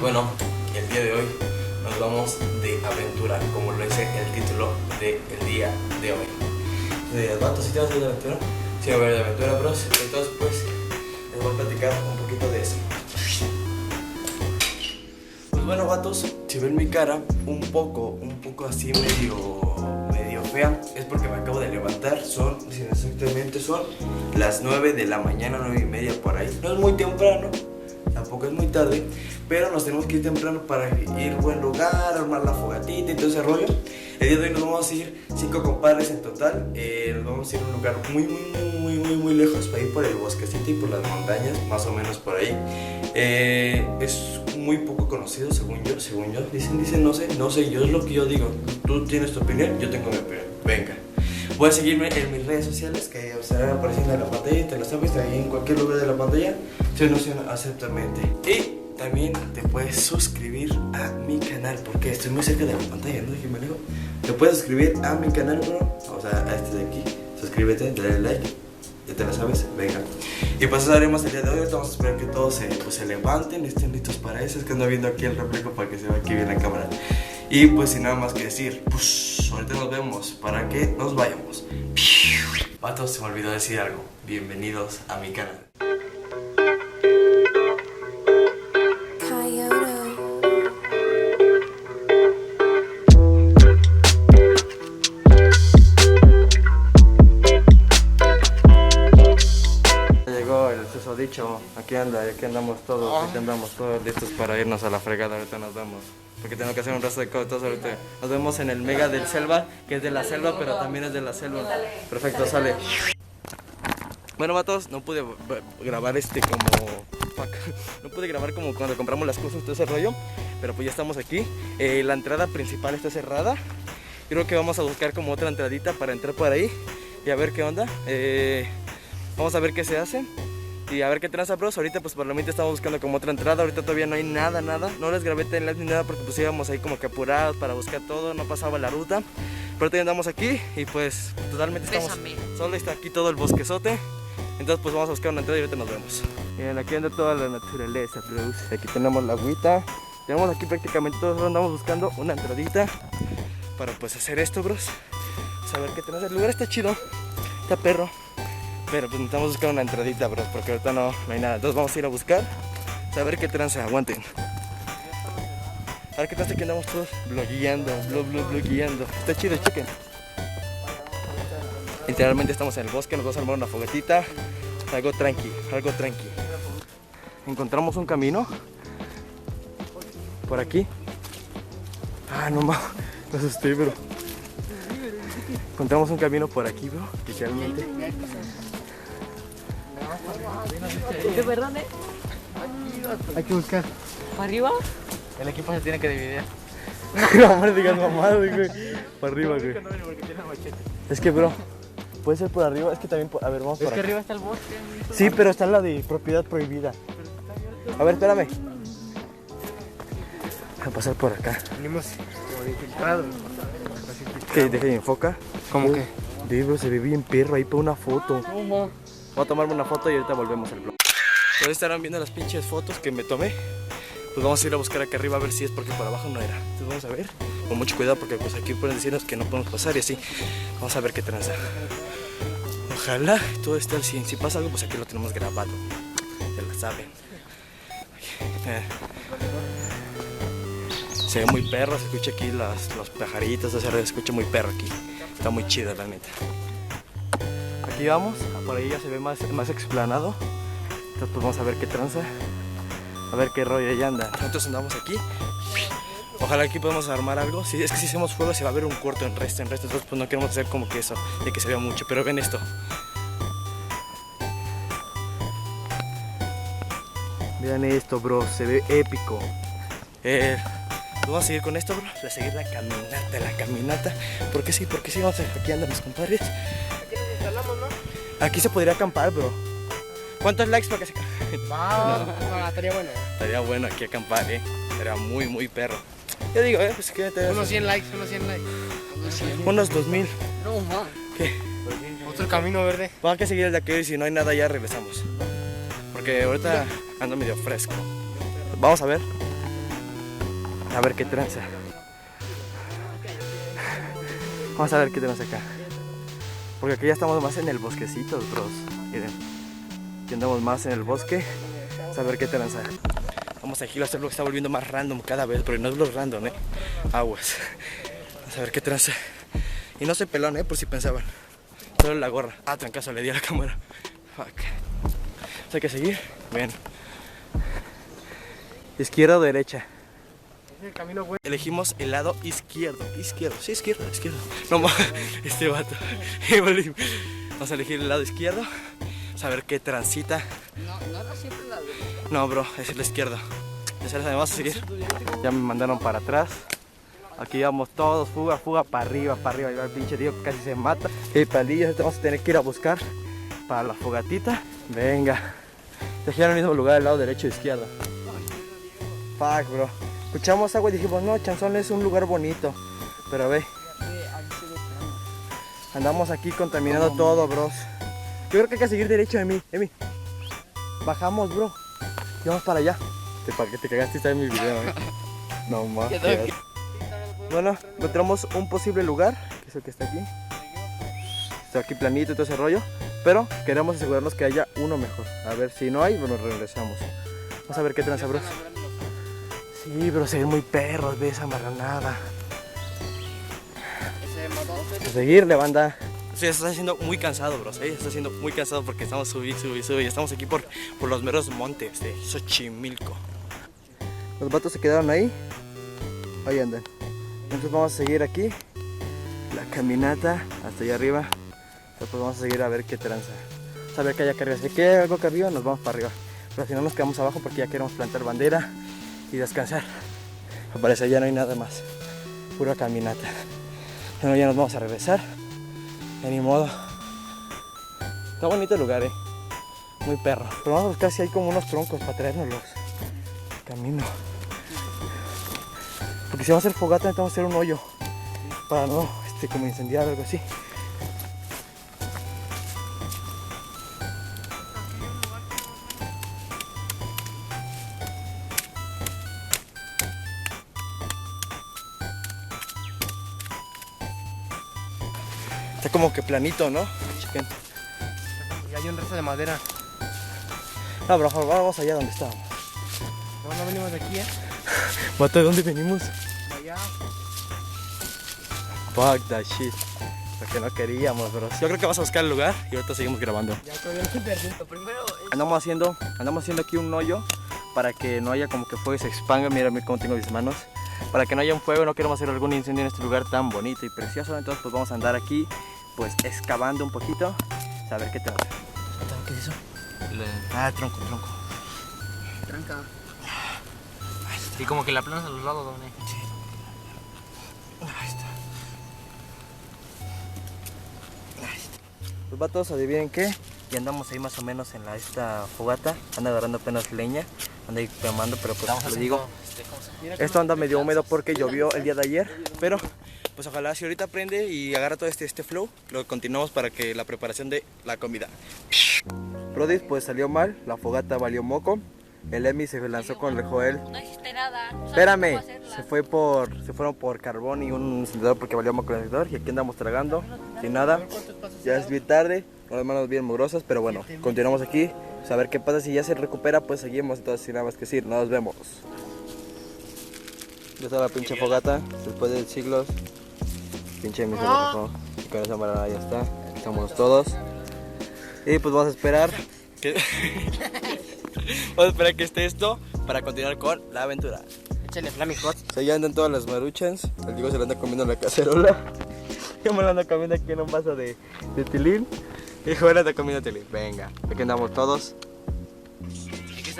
Pues bueno, el día de hoy nos vamos de aventura, como lo dice el título del día de hoy. Vato, ¿sí te vas a ir de aventura? Sí, voy a ir de aventura, bros. Entonces, pues, les voy a platicar un poquito de eso. Pues bueno, vatos, si ven mi cara un poco así medio fea, es porque me acabo de levantar. Exactamente son las 9 de la mañana, 9:30 por ahí. No es muy temprano, tampoco es muy tarde, pero nos tenemos que ir temprano para ir a buen lugar, armar la fogatita y todo ese rollo. El día de hoy nos vamos a ir 5 compadres en total. Nos vamos a ir a un lugar muy lejos, para ir por el bosquecito y por las montañas, más o menos por ahí. Es muy poco conocido, según yo. Dicen, no sé, yo es lo que yo digo. Tú tienes tu opinión, yo tengo mi opinión. Venga. Puedes seguirme en mis redes sociales que estarán apareciendo en la pantalla, te las sabes, ahí en cualquier lugar de la pantalla. Se nos aceptamente. Y también te puedes suscribir a mi canal, porque estoy muy cerca de la pantalla, ¿no? Dije, me digo. Te puedes suscribir a mi canal, bro. O sea, a este de aquí. Suscríbete, dale like. Ya te la sabes, venga. Y pues eso haremos el día de hoy. Vamos a esperar que todos se levanten, estén listos para eso. Es que ando viendo aquí el reflejo para que se vea aquí bien la cámara. Y pues sin nada más que decir, pues ahorita nos vemos para que nos vayamos. Vatos, se me olvidó decir algo. Bienvenidos a mi canal. Llegó el susodicho. Aquí andamos todos listos para irnos a la fregada. Ahorita nos vemos, porque tengo que hacer un resto de cosas ahorita. Nos vemos en el Mega del Selva, que es de la selva, pero también es de la selva. Perfecto, sale. Bueno, vatos, no pude grabar no pude grabar como cuando compramos las cosas, todo ese rollo. Pero pues ya estamos aquí. La entrada principal está cerrada. Creo que vamos a buscar como otra entradita para entrar por ahí y a ver qué onda. Vamos a ver qué se hace y a ver qué tranza, bros. Ahorita pues por lo menos estamos buscando como otra entrada. Ahorita todavía no hay nada. No les grabé timelapse ni nada porque pues íbamos ahí como que apurados para buscar todo. No pasaba la ruta. Pero todavía andamos aquí y pues totalmente estamos... Solo está aquí todo el bosquezote. Entonces pues vamos a buscar una entrada y ahorita nos vemos. Miren, aquí anda toda la naturaleza, bros. Aquí tenemos la agüita. Tenemos aquí prácticamente todo. Andamos buscando una entradita para pues hacer esto, bros. Saber qué tenemos. El lugar está chido. Está perro. Pero pues necesitamos buscar una entradita, bros, porque ahorita no hay nada. Entonces vamos a ir a buscar, saber qué tranza, aguanten. A ver qué tranza, que andamos todos blogueando. Está chido, chequen. Literalmente estamos en el bosque, nos vamos a armar una fogatita. Algo tranqui. Encontramos un camino por aquí. No mames, me asusté, bro. Encontramos un camino por aquí, bro, literalmente. ¿De verdad, Hay que buscar. ¿Para arriba? El equipo se tiene que dividir. No, hombre, digas mamada, güey. Para arriba, güey. Es que, bro, puede ser por arriba. Es que también, a ver, vamos por acá. Es que arriba está el bosque. Sí, pero está la de propiedad prohibida. A ver, espérame. Voy a pasar por acá. Venimos infiltrados. ¿Qué? Deja de enfoca. ¿Cómo que? Bro, se ve bien perro ahí para una foto. Voy a tomarme una foto y ahorita volvemos al blog. Pues estarán viendo las pinches fotos que me tomé. Pues vamos a ir a buscar acá arriba a ver si es, porque por abajo no era. Entonces vamos a ver, con mucho cuidado, porque pues aquí pueden decirnos que no podemos pasar y así. Vamos a ver qué tranza. Ojalá todo esté al 100. Si pasa algo, pues aquí lo tenemos grabado. Ya lo saben. Se ve muy perro, se escucha aquí los pajaritos, se escucha muy perro aquí. Está muy chido, la neta. Aquí vamos, por ahí ya se ve más explanado. Entonces pues vamos a ver qué tranza, a ver qué rollo ya anda. Nosotros andamos aquí. Ojalá aquí podamos armar algo. Si es que si hacemos fuego se va a ver un corto en resto. Entonces pues no queremos hacer como que eso, de que se vea mucho. Pero ven esto. Vean esto, bro, se ve épico. Vamos a seguir con esto, bro. A seguir la caminata. Porque sí, vamos a... Aquí andan mis compadres. Aquí nos instalamos, ¿no? Aquí se podría acampar, bro. ¿Cuántos likes para que se... No, estaría bueno. Estaría bueno aquí acampar, Estaría muy perro. Yo digo, pues que te... Unos 100 likes. Unos 2000. No, man. ¿Qué? Otro camino verde. Vamos a seguir el de aquí y si no hay nada ya regresamos. Porque ahorita ando medio fresco. Vamos a ver. A ver qué tranza. Vamos a ver qué tenemos acá. Porque aquí ya estamos más en el bosquecito, bros. Miren. Aquí andamos más en el bosque. Vamos a ver qué tranza. Vamos a aquí, este vlog está volviendo más random cada vez. Pero no es vlog random, aguas. Vamos a ver qué tranza. Y no soy pelón, por si pensaban. Solo la gorra. Ah, trancazo, le di a la cámara. Fuck. Entonces hay que seguir. Ven. Izquierda o derecha. El camino bueno. Elegimos el lado izquierdo. Izquierdo, sí, izquierdo. No más, este vato. Vamos a elegir el lado izquierdo. Vamos a ver qué transita. No siempre la derecha. No, bro, es el izquierdo. Ya vamos a seguir. Ya me mandaron para atrás. Aquí vamos todos, fuga para arriba. Y va el pinche tío que casi se mata. Y palillos, vamos a tener que ir a buscar para la fogatita. Venga. Dejé en el mismo lugar, el lado derecho e izquierdo. Fuck, bro. Escuchamos agua y dijimos, no, Chanzón es un lugar bonito. Pero ve, andamos aquí contaminando todo, bros. Yo creo que hay que seguir derecho, Emi. Bajamos, bro. Y vamos para allá. Para que te cagaste, está en mi video, No más. Bueno, encontramos un posible lugar, que es el que está aquí. Está aquí planito y todo ese rollo. Pero queremos asegurarnos que haya uno mejor. A ver, si no hay, bueno, regresamos. Vamos a ver qué tranza, bros. Sí, pero se ven muy perros, ve esa marranada. A seguirle, banda. Sí, está siendo muy cansado, bros. Está siendo muy cansado porque estamos sube. Y estamos aquí por los meros montes de Xochimilco. Los vatos se quedaron ahí. Ahí andan. Entonces vamos a seguir aquí la caminata hasta allá arriba. Después vamos a seguir a ver qué tranza. A ver qué hay acá arriba. Si hay algo acá arriba, nos vamos para arriba. Pero si no, nos quedamos abajo porque ya queremos plantar bandera y descansar. Me parece ya no hay nada más. Pura caminata. Bueno, ya nos vamos a regresar. Ya ni modo. Está bonito el lugar, muy perro. Pero vamos a buscar si hay como unos troncos para traérnoslos. Camino. Porque si vamos a hacer fogata necesitamos hacer un hoyo. Para no, como incendiar o algo así. Está como que planito, ¿no? Chequen. Y hay un resto de madera. No, pero vamos allá donde estábamos. No venimos de aquí, ¿Mata de dónde venimos? De allá. Fuck that shit. Lo que no queríamos, bro. Yo creo que vas a buscar el lugar y ahorita seguimos grabando. Ya todavía no perdí. Lo primero es... Andamos haciendo aquí un hoyo para que no haya como que fuego y se expanda. Mira cómo tengo mis manos. Para que no haya un fuego, no queremos hacer algún incendio en este lugar tan bonito y precioso. Entonces pues vamos a andar aquí pues excavando un poquito. A ver qué tal. ¿Qué es eso? Tronco. Tranca. Y como que la plana a los lados, ¿dónde? Sí. Ahí está. Los vatos, adivinen qué. Y andamos ahí más o menos en esta fogata. Anda agarrando apenas leña. Anda ahí quemando, pero pues les digo. Esto anda medio húmedo porque llovió el día de ayer. Pero pues ojalá si ahorita prende y agarra todo este flow, lo continuamos para que la preparación de la comida. Brody, pues salió mal. La fogata valió moco. El Emi se lanzó con el Joel. No existe nada. No Espérame, se fueron por carbón y un encendedor porque valió moco el encendedor. Y aquí andamos tragando, sin nada. Ya es bien tarde, las manos bien mugrosas, pero bueno, continuamos aquí. A ver qué pasa, si ya se recupera, pues seguimos. Entonces, sin nada más que decir, nos vemos. Ya está la pinche fogata, después de siglos. Pinche Emi se lo dejó. Y con esa manera ya está. Estamos todos. Y pues vamos a esperar que... Vamos a esperar que esté esto para continuar con la aventura. Échale Flaming Hot. Se ya andan todas las maruchans. El Diego se le anda comiendo la cacerola. Yo me la ando comiendo aquí en un vaso de tilín. Y Joel anda comiendo tilín. Venga, aquí andamos todos.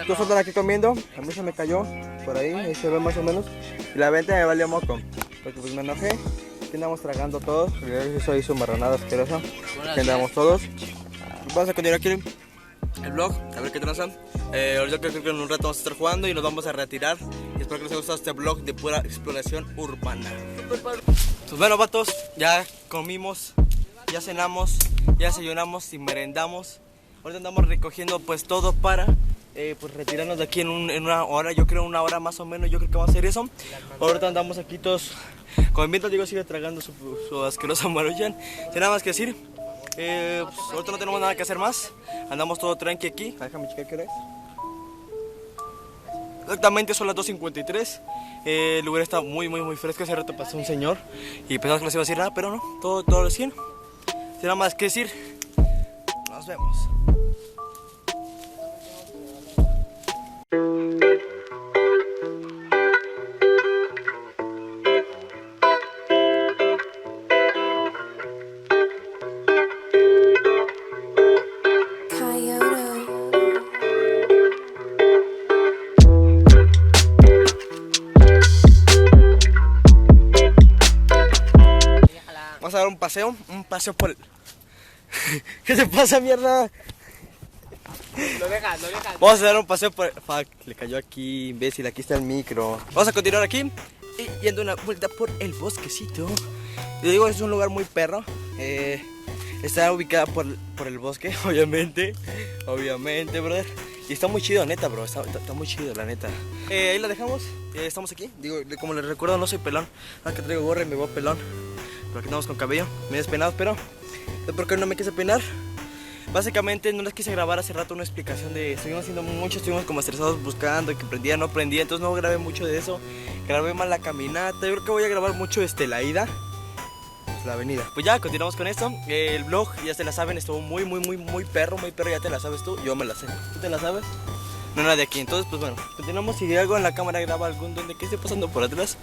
Todos andan aquí comiendo. A mí se me cayó por ahí se ve más o menos. Y la venta me valió moco. Porque pues me enojé. Aquí andamos tragando todos. Eso hizo marranada asquerosa. Aquí andamos todos. Vamos a continuar aquí el vlog, a ver qué transan. Ahorita creo que en un rato vamos a estar jugando y nos vamos a retirar. Y espero que les haya gustado este vlog de pura exploración urbana. Pues bueno, vatos, ya comimos, ya cenamos, ya desayunamos y merendamos. Ahorita andamos recogiendo pues todo para pues retirarnos de aquí en una hora, yo creo una hora más o menos, yo creo que vamos a hacer eso. Ahorita andamos aquí todos, con el viento digo sigue tragando su asquerosa Maruchan, sin nada más que decir. Pues ahorita no tenemos nada que hacer más, andamos todo tranqui aquí, déjame checar qué hora es. Exactamente son las 2:53, el lugar está muy fresco, hace rato pasó un señor y pensaba que no se iba a decir nada, pero no, todo recién, sin nada más que decir, nos vemos. Vamos a dar un paseo por el... ¿Qué te pasa, mierda? Lo dejas. Vamos a dar un paseo por... Fuck, le cayó aquí, imbécil, aquí está el micro. Vamos a continuar aquí y yendo una vuelta por el bosquecito. Yo digo, es un lugar muy perro. Está ubicada por el bosque, obviamente, brother. Y está muy chido, neta, bro, está muy chido, la neta. Ahí la dejamos, estamos aquí. Digo, como les recuerdo, no soy pelón. Aunque traigo gorra y me voy pelón. Pero aquí andamos con cabello, medio despeinado, pero es porque no me quise peinar. Básicamente no les quise grabar hace rato una explicación de... Estuvimos haciendo mucho, estuvimos como estresados buscando que prendía, no prendía. Entonces no grabé mucho de eso. Grabé más la caminata. Yo creo que voy a grabar mucho la ida, pues la avenida. Pues ya, continuamos con esto. El vlog, ya se la saben, estuvo muy perro, ya te la sabes tú. Yo me la sé. ¿Tú te la sabes? No, nada de aquí. Entonces, pues bueno, continuamos. Si algo en la cámara graba algún duende que esté pasando por atrás,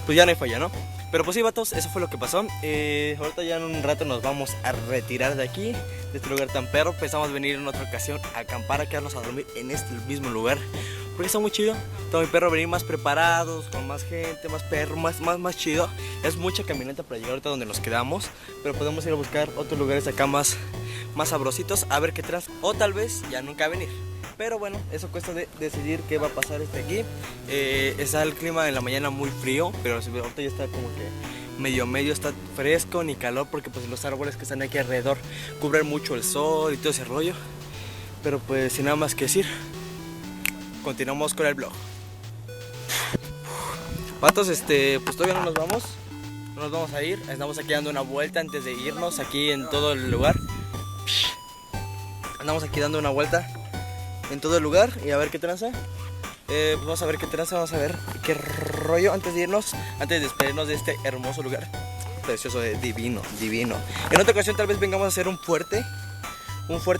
pues ya no hay falla, ¿no? Pero pues sí, vatos, eso fue lo que pasó. Ahorita ya en un rato nos vamos a retirar de aquí, de este lugar tan perro. Pensamos venir en otra ocasión a acampar, a quedarnos a dormir en este mismo lugar, porque está muy chido, está muy perro, venir más preparados, con más gente, más perro, más chido. Es mucha caminata para llegar ahorita donde nos quedamos, pero podemos ir a buscar otros lugares acá más sabrositos, a ver qué traes, o tal vez ya nunca venir. Pero bueno, eso cuesta de decidir qué va a pasar aquí. Está el clima en la mañana muy frío, pero ahorita ya está como que medio, está fresco, ni calor, porque pues los árboles que están aquí alrededor cubren mucho el sol y todo ese rollo. Pero pues sin nada más que decir, continuamos con el vlog. Patos, pues todavía no nos vamos a ir, estamos aquí dando una vuelta antes de irnos aquí en todo el lugar. Andamos aquí dando una vuelta en todo el lugar y a ver qué tranza. Pues vamos a ver qué tranza, vamos a ver qué rollo antes de irnos, antes de despedirnos de este hermoso lugar precioso, divino. En otra ocasión tal vez vengamos a hacer un fuerte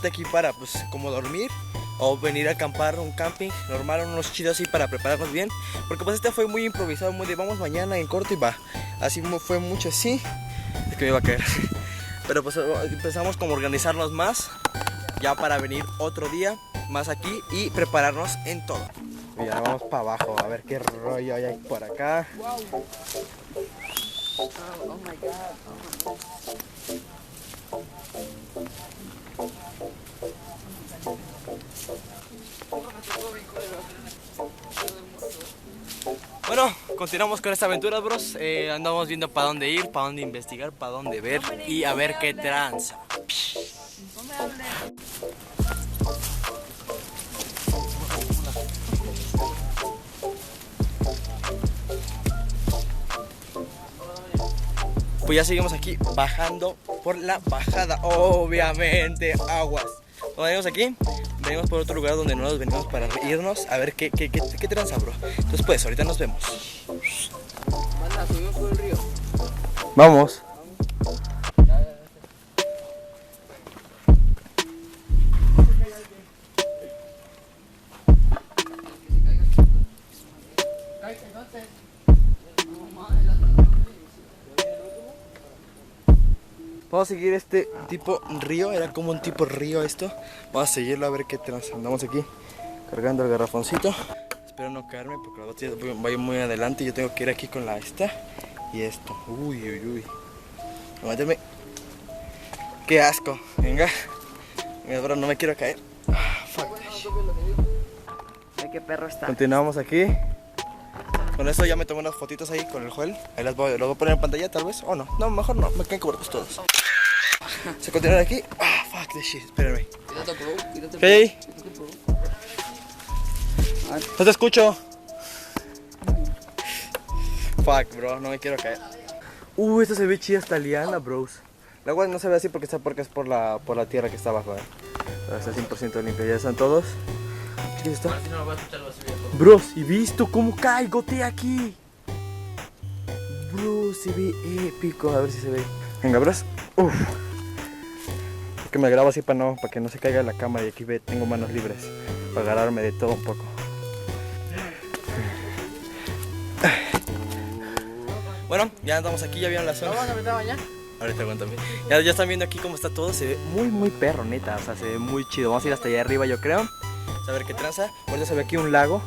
aquí para pues como dormir, o venir a acampar, un camping normal, unos chidos así para prepararnos bien, porque pues este fue muy improvisado, muy de vamos mañana en corto y va, así fue mucho así, es que me iba a caer. Pero pues empezamos como a organizarnos más ya para venir otro día más aquí y prepararnos en todo. Y ya vamos para abajo a ver qué rollo hay por acá. Oh my God. Bueno, continuamos con esta aventura, bros. Andamos viendo para dónde ir, para dónde investigar, para dónde ver y a ver qué tranza. Pues ya seguimos aquí bajando por la bajada, obviamente, aguas. Cuando venimos aquí, venimos por otro lugar donde no nos venimos para irnos a ver qué tranza, bro. Entonces pues, ahorita nos vemos. Manda, subimos por el río. Vamos. Vamos a seguir este tipo río, era como un tipo río esto. Vamos a seguirlo a ver qué tranza. Andamos aquí cargando el garrafoncito. Espero no caerme porque la botella vaya muy adelante. Yo tengo que ir aquí con la esta y esto. Uy. Aguántame. Qué asco. Venga, bro, no me quiero caer. Fuck. Ay, qué perro está. Continuamos aquí. Con eso ya me tomé unas fotitos ahí con el Joel. Ahí las voy a poner en pantalla tal vez. O no, mejor no, me quedan cubiertos todos. Se continúan aquí. Fuck this shit, espérenme. Cuídate, bro. Hey. No te escucho. Fuck, bro, no me quiero caer. Esta se ve chida esta liana, bros. La agua no se ve así porque es por la tierra que está abajo, Pero está 100% limpia, ya están todos. ¿Qué es esto? Bros, ¿y visto cómo cae? Gotea aquí. Bro, se ve épico. A ver si se ve. Venga, bros. Uf. Que me grabo así para que no se caiga la cámara. Y aquí tengo manos libres para agarrarme de todo un poco. Bueno, ya andamos aquí, ya vieron la zona. ¿Vamos a meter a bañar? Ahorita aguántame. Ya están viendo aquí cómo está todo. Se ve muy perro, neta. O sea, se ve muy chido. Vamos a ir hasta allá arriba, yo creo. A ver qué tranza. Ahorita se ve aquí un lago.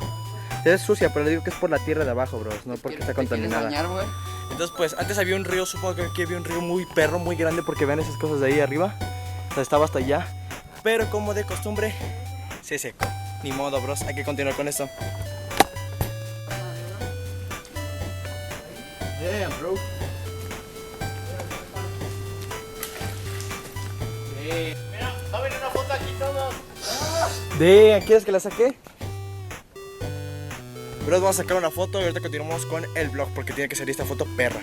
Se ve sucia, pero le digo que es por la tierra de abajo, bros. No porque está contaminada. ¿Te quieres bañar, güey? Entonces, pues, antes había un río. Supongo que aquí había un río muy perro, muy grande. Porque vean esas cosas de ahí arriba. O sea, estaba hasta allá. Pero como de costumbre, se secó. Ni modo, bros. Hay que continuar con esto. Damn, bro. Mira, va a venir una foto aquí todos. ¿Quieres que la saque? Bros, vamos a sacar una foto y ahorita continuamos con el vlog porque tiene que salir esta foto perra.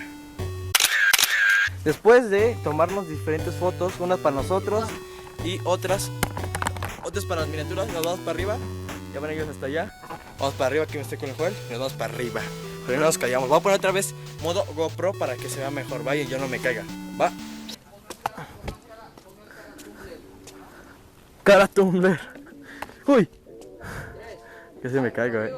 Después de tomarnos diferentes fotos, unas para nosotros y otras para las miniaturas, nos vamos para arriba. Ya van ellos hasta allá. Vamos para arriba, aquí me estoy con el Joel. Y nos vamos para arriba. Pero no nos callamos. Voy a poner otra vez modo GoPro para que se vea mejor. Vaya, y yo no me caiga. Va. Cara Tumblr. Uy. Que se me caiga,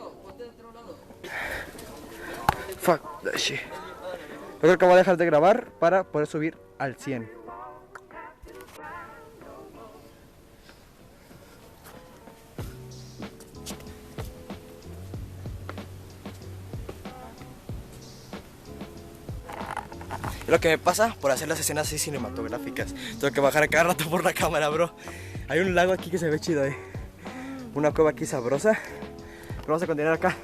Fuck that shit. Yo creo que voy a dejar de grabar para poder subir al 100. Es lo que me pasa por hacer las escenas así cinematográficas. Tengo que bajar a cada rato por la cámara, bro. Hay un lago aquí que se ve chido, Una cueva aquí sabrosa. Pero vamos a continuar acá,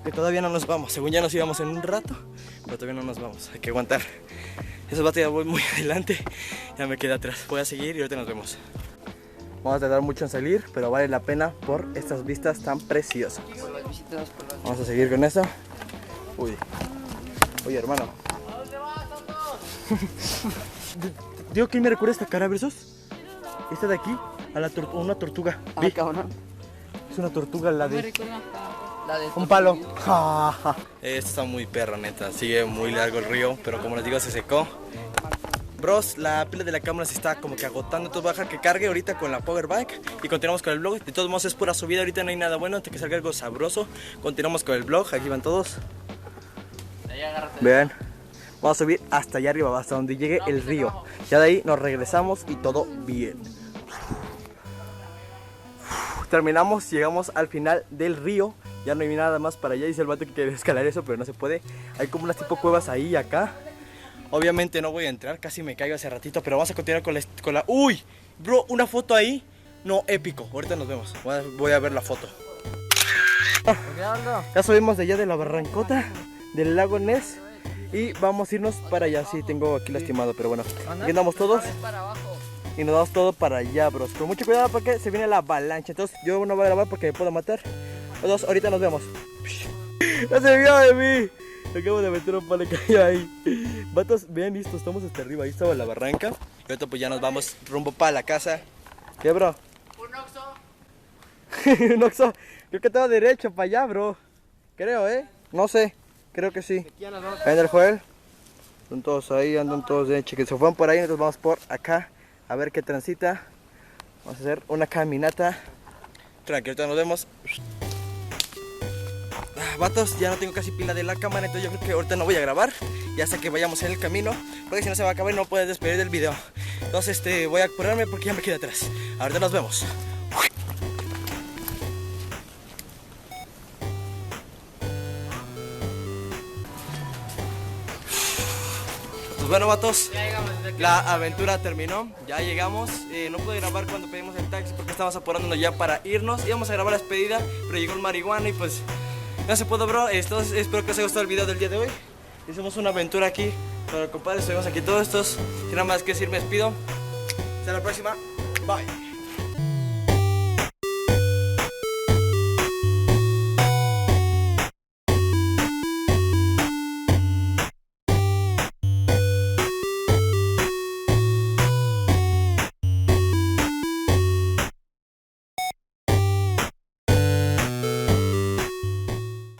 que todavía no nos vamos. Según ya nos íbamos en un rato, pero todavía no nos vamos. Hay que aguantar. Esos vatos ya voy muy adelante. Ya me quedé atrás. Voy a seguir y ahorita nos vemos. Vamos a tardar mucho en salir, pero vale la pena por estas vistas tan preciosas. Vamos a seguir con eso. Uy. Oye, hermano. Digo que me recuerda esta cara, versos. Esta de aquí, a una tortuga. Ah, cabrón. Es una tortuga la Me de recuerda la de un palo. Esto está muy perro, neta. Sigue muy largo el río, pero como les digo, se secó. Bros, la pila de la cámara se está como que agotando. Entonces voy a dejar que cargue ahorita con la power bank y continuamos con el vlog. De todos modos es pura subida, ahorita no hay nada bueno. Hasta que salga algo sabroso, continuamos con el vlog. Aquí van todos. Vean. Vamos a subir hasta allá arriba, hasta donde llegue el río. Ya de ahí nos regresamos y todo bien. Terminamos, llegamos al final del río. Ya no hay nada más para allá. Dice el vato que quiere escalar eso, pero no se puede. Hay como unas tipo cuevas ahí y acá. Obviamente no voy a entrar, casi me caigo hace ratito. Pero vamos a continuar con la... ¡Uy! Bro, una foto ahí. No, épico. Ahorita nos vemos. Voy a ver la foto. Ya subimos de allá de la barrancota del lago Ness. Y vamos a irnos para allá. Sí, tengo aquí lastimado, pero bueno. Aquí andamos todos. Y nos vamos todo para allá, bros. Con mucho cuidado porque se viene la avalancha. Entonces yo no voy a grabar porque me puedo matar. Entonces ahorita nos vemos. ¡No se vio de mí! Acabo de meter un palo que hay ahí. Vatos, vean esto, estamos hasta arriba. Ahí estaba la barranca. Y ahorita pues ya nos vamos rumbo para la casa. ¿Qué, bro? Un oxo. Un oxo. Creo que estaba derecho para allá, bro. Creo, no sé. Creo que sí. Ahí en el Joel. Están todos ahí, andan todos de hecho. Que se fueron por ahí, nosotros vamos por acá. A ver qué transita. Vamos a hacer una caminata. Tranquilo, ahorita nos vemos. Vatos, ya no tengo casi pila de la cámara. Entonces yo creo que ahorita no voy a grabar. Ya hasta que vayamos en el camino. Porque si no se va a acabar y no puedes despedir del video. Entonces voy a apurarme porque ya me quedé atrás. Ahorita nos vemos. Pues bueno, vatos, la aventura terminó, ya llegamos. No pude grabar cuando pedimos el taxi porque estábamos apurándonos ya para irnos. Íbamos a grabar la despedida, pero llegó el marihuana y pues no se pudo, bro. Entonces espero que os haya gustado el video del día de hoy. Hicimos una aventura aquí con el compadre, estuvimos aquí todos estos. Sin nada más que decir, me despido. Hasta la próxima, bye.